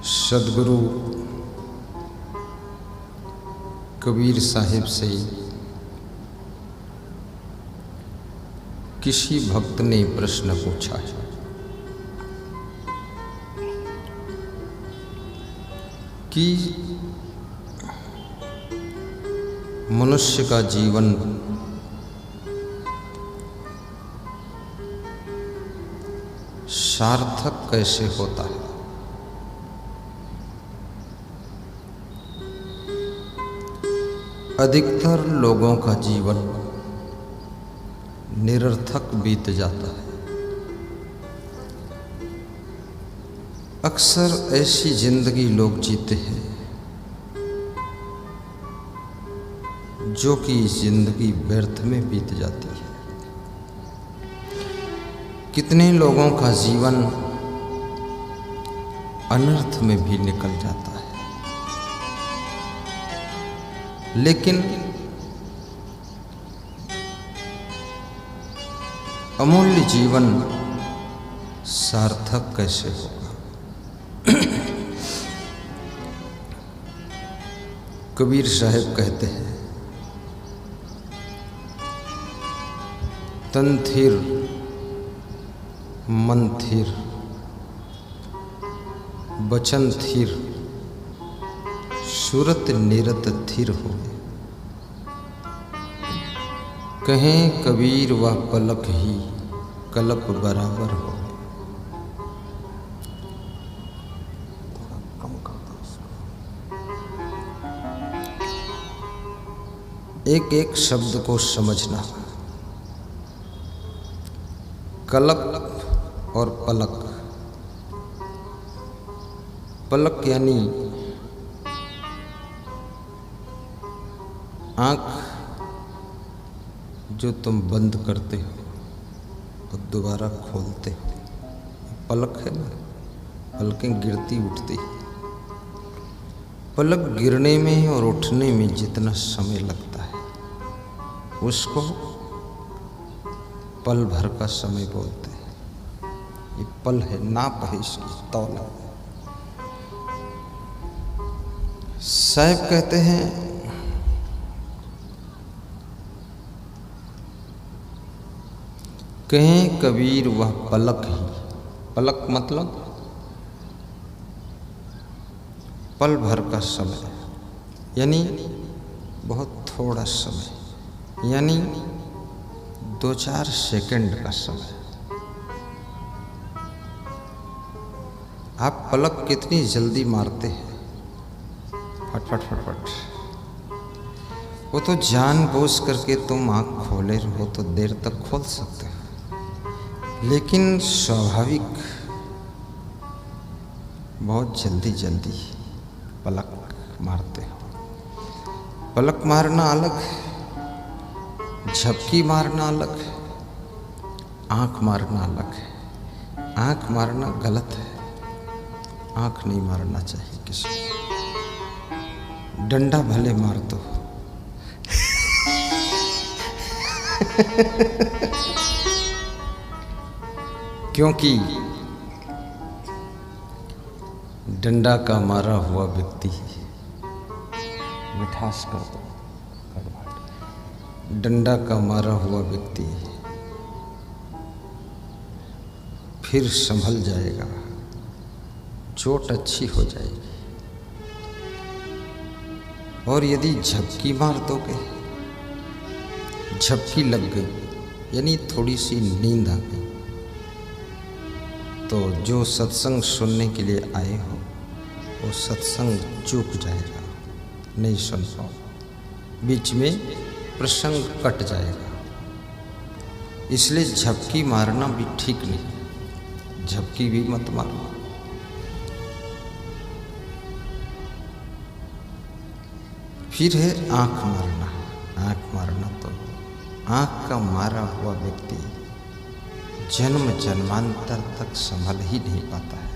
सदगुरु कबीर साहिब से किसी भक्त ने प्रश्न पूछा है कि मनुष्य का जीवन सार्थक कैसे होता है। अधिकतर लोगों का जीवन निरर्थक बीत जाता है। अक्सर ऐसी जिंदगी लोग जीते हैं जो कि जिंदगी व्यर्थ में बीत जाती है। कितने लोगों का जीवन अनर्थ में भी निकल जाता है, लेकिन अमूल्य जीवन सार्थक कैसे होगा। कबीर साहब कहते हैं, तन थिर मन थिर बचन थिर सूरत निरत थिर हो। कहें कबीर वह पलक ही कलप बराबर हो। एक एक शब्द को समझना। कलप और पलक। पलक यानी आँख जो तुम बंद करते हो और दोबारा खोलते हो, पलक है ना। पलकें गिरती उठती। पलक गिरने में और उठने में जितना समय लगता है उसको पल भर का समय बोलते हैं। ये पल है, नाप है, इसकी तौल है। साहब कहते हैं, कहें कबीर वह पलक ही। पलक मतलब पल भर का समय, यानी बहुत थोड़ा समय, यानी 2-4 सेकंड का समय। आप पलक कितनी जल्दी मारते हैं, फट फट फट फट। वो तो जानबूझ करके तुम आँख खोले रहो तो देर तक खोल सकते हो, लेकिन स्वाभाविक बहुत जल्दी जल्दी पलक मारते हो। पलक मारना अलग है, झपकी मारना अलग है, आँख मारना अलग है। आँख मारना गलत है, आँख नहीं मारना चाहिए किसी को। डंडा भले मार दो क्योंकि डंडा का मारा हुआ व्यक्ति, मिठास कर दो, डंडा का मारा हुआ व्यक्ति फिर संभल जाएगा, चोट अच्छी हो जाएगी। और यदि झपकी मार दोगे, झपकी लग गई यानी थोड़ी सी नींद आ गई, तो जो सत्संग सुनने के लिए आए हो वो सत्संग चूक जाएगा, नहीं सुन पाओ, बीच में प्रसंग कट जाएगा। इसलिए झपकी मारना भी ठीक नहीं, झपकी भी मत मारो। फिर है आँख मारना। आँख मारना तो आँख का मारा हुआ व्यक्ति जन्म जन्मांतर तक संभल ही नहीं पाता है।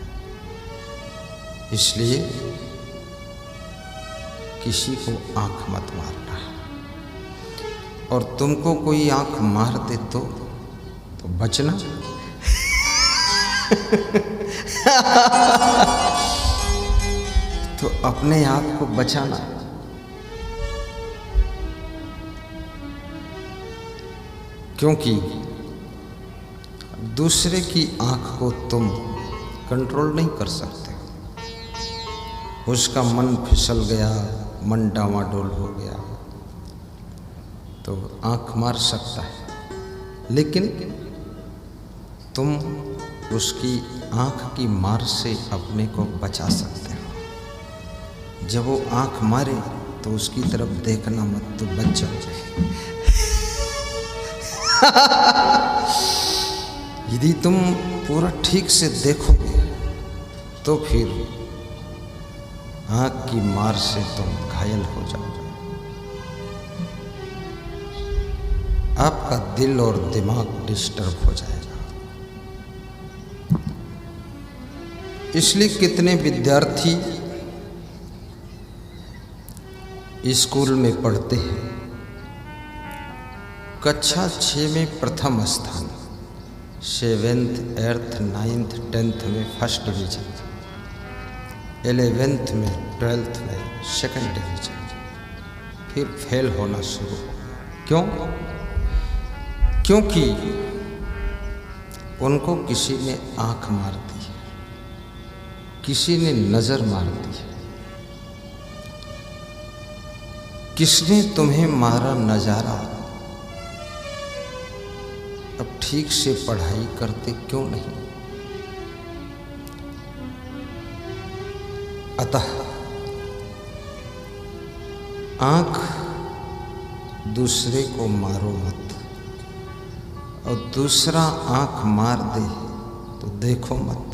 इसलिए किसी को आँख मत मारना। और तुमको कोई आँख मार दे तो बचना। अपने आप को बचाना। क्योंकि दूसरे की आंख को तुम कंट्रोल नहीं कर सकते। उसका मन फिसल गया, मन डामाडोल हो गया तो आंख मार सकता है, लेकिन तुम उसकी आंख की मार से अपने को बचा सकते हो। जब वो आंख मारे तो उसकी तरफ देखना मत, तो बच जाओगे। यदि तुम पूरा ठीक से देखोगे तो फिर आंख की मार से तुम घायल हो जाओगे। आपका दिल और दिमाग डिस्टर्ब हो जाएगा। इसलिए कितने विद्यार्थी स्कूल में पढ़ते हैं, कक्षा 6 में प्रथम स्थान, 7th, 8th, 9th, 10th में फर्स्ट डिवीजन, 11th में 12th में सेकंड डिवीजन, फिर फेल होना शुरू हो। क्यों? क्योंकि उनको किसी ने आंख मार दी, किसी ने नजर मार दी। किसने तुम्हें मारा नजारा? अब ठीक से पढ़ाई करते क्यों नहीं? अतः आंख दूसरे को मारो मत, और दूसरा आंख मार दे तो देखो मत।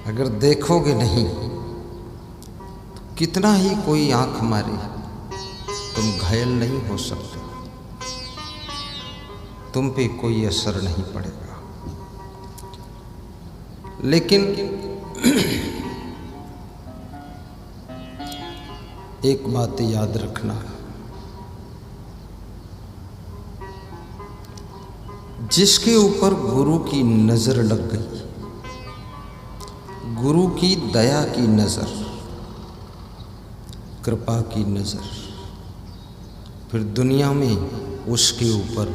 अगर देखोगे नहीं तो कितना ही कोई आंख मारे, तुम घायल नहीं हो सकते, तुम पे कोई असर नहीं पड़ेगा। लेकिन एक बात याद रखना, जिसके ऊपर गुरु की नजर लग गई, गुरु की दया की नजर, कृपा की नजर, फिर दुनिया में उसके ऊपर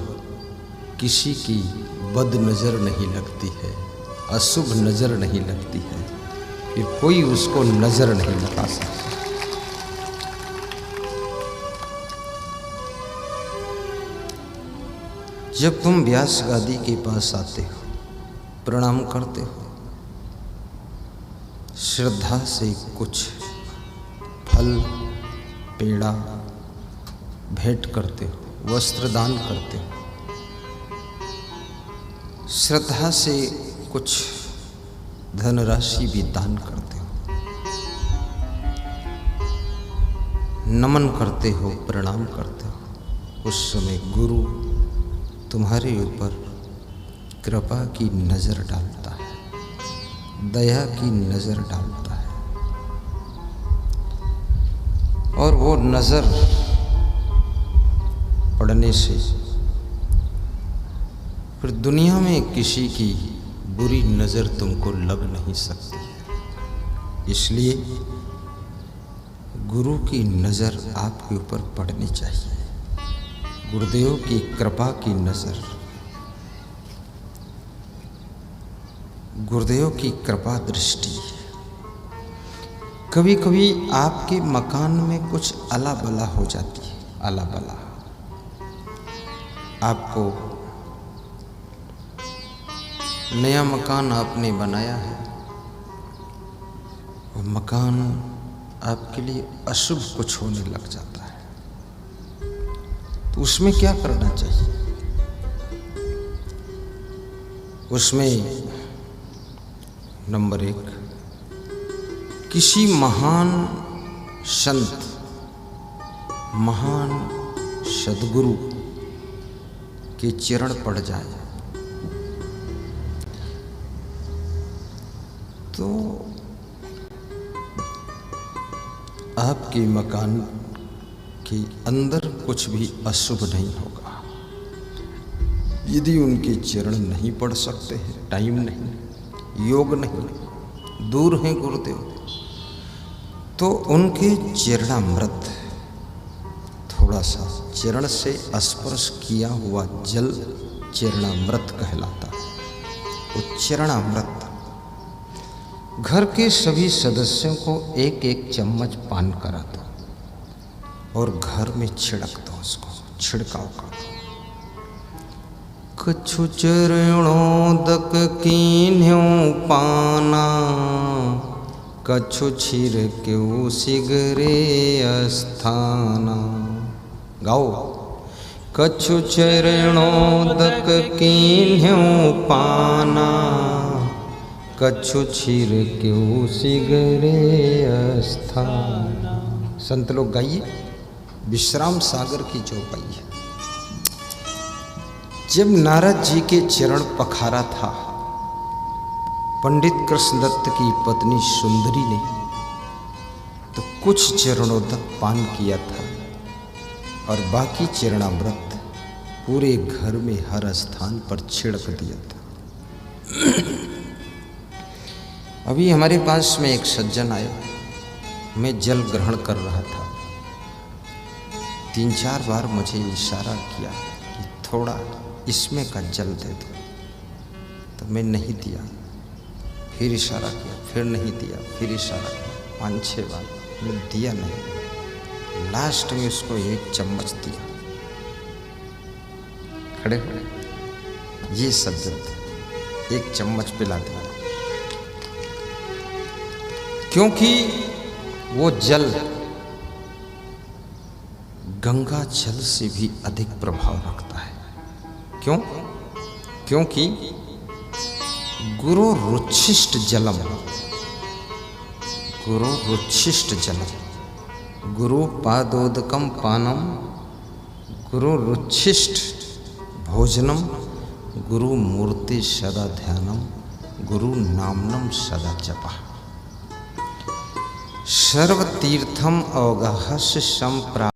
किसी की बद नजर नहीं लगती है, अशुभ नजर नहीं लगती है, फिर कोई उसको नजर नहीं लगा सकता। जब तुम व्यास गादी के पास आते हो, प्रणाम करते हो, श्रद्धा से कुछ फल, पेड़ा भेंट करते हो, वस्त्र दान करते हो, श्रद्धा से कुछ धनराशि भी दान करते हो, नमन करते हो, प्रणाम करते हो, उस समय गुरु तुम्हारे ऊपर कृपा की नजर डालता है, दया की नजर डालता है। और वो नजर पड़ने से फिर दुनिया में किसी की बुरी नजर तुमको लग नहीं सकती है। इसलिए गुरु की नजर आपके ऊपर पड़नी चाहिए, गुरुदेव की कृपा की नजर, गुरुदेव की कृपा दृष्टि। कभी कभी आपके मकान में कुछ अला बला हो जाती है, अला बला। आपको नया मकान आपने बनाया है और मकान आपके लिए अशुभ कुछ होने लग जाता है, तो उसमें क्या करना चाहिए? उसमें नंबर 1, किसी महान संत, महान सद्गुरु के चरण पड़ जाए तो आपके मकान के अंदर कुछ भी अशुभ नहीं होगा। यदि उनके चरण नहीं पड़ सकते हैं, टाइम नहीं, योग नहीं, दूर हैं गुरुदेव। तो उनके चरणामृत, थोड़ा सा चरण से स्पर्श किया हुआ जल चरणामृत कहलाता है। वो चरणामृत घर के सभी सदस्यों को एक एक चम्मच पान करा दो और घर में छिड़क दो, उसको छिड़काव कर दो। कछु चरणोदक कीन्ह्यों पाना, कछु छिड़क्यो सिगरे अस्थाना। गाओ। कछु चरणोदक कीन्ह्यों पाना, कछु छिड़क्यो सिगरे अस्थाना। संत लोग गाइए, विश्राम सागर की चौपाई है। जब नारद जी के चरण पखारा था पंडित कृष्णदत्त की पत्नी सुंदरी ने, तो कुछ चरणोदक पान किया था और बाकी चरणामृत पूरे घर में हर स्थान पर छिड़क दिया था। अभी हमारे पास में एक सज्जन आया, मैं जल ग्रहण कर रहा था। 3-4 बार मुझे इशारा किया कि थोड़ा इसमें का जल दे दो, तो मैं नहीं दिया। फिर इशारा किया, फिर नहीं दिया, फिर इशारा किया, 5-6 बार मैं दिया नहीं। लास्ट में उसको 1 चम्मच दिया। खड़े खड़े ये सज्जन थे, 1 चम्मच पिला दिया, क्योंकि वो जल गंगा जल से भी अधिक प्रभाव रखता है। क्यों? क्योंकि गुरु रुच्छिष्ट जलम, गुरु रुच्छिष्ट जलम, गुरु पादोदकम पानम, गुरु रुच्छिष्ट भोजनम, गुरु मूर्ति सदा ध्यानम, गुरु नामनम सदा जपा। सर्वतीर्थम अवगाहस्य संप्रा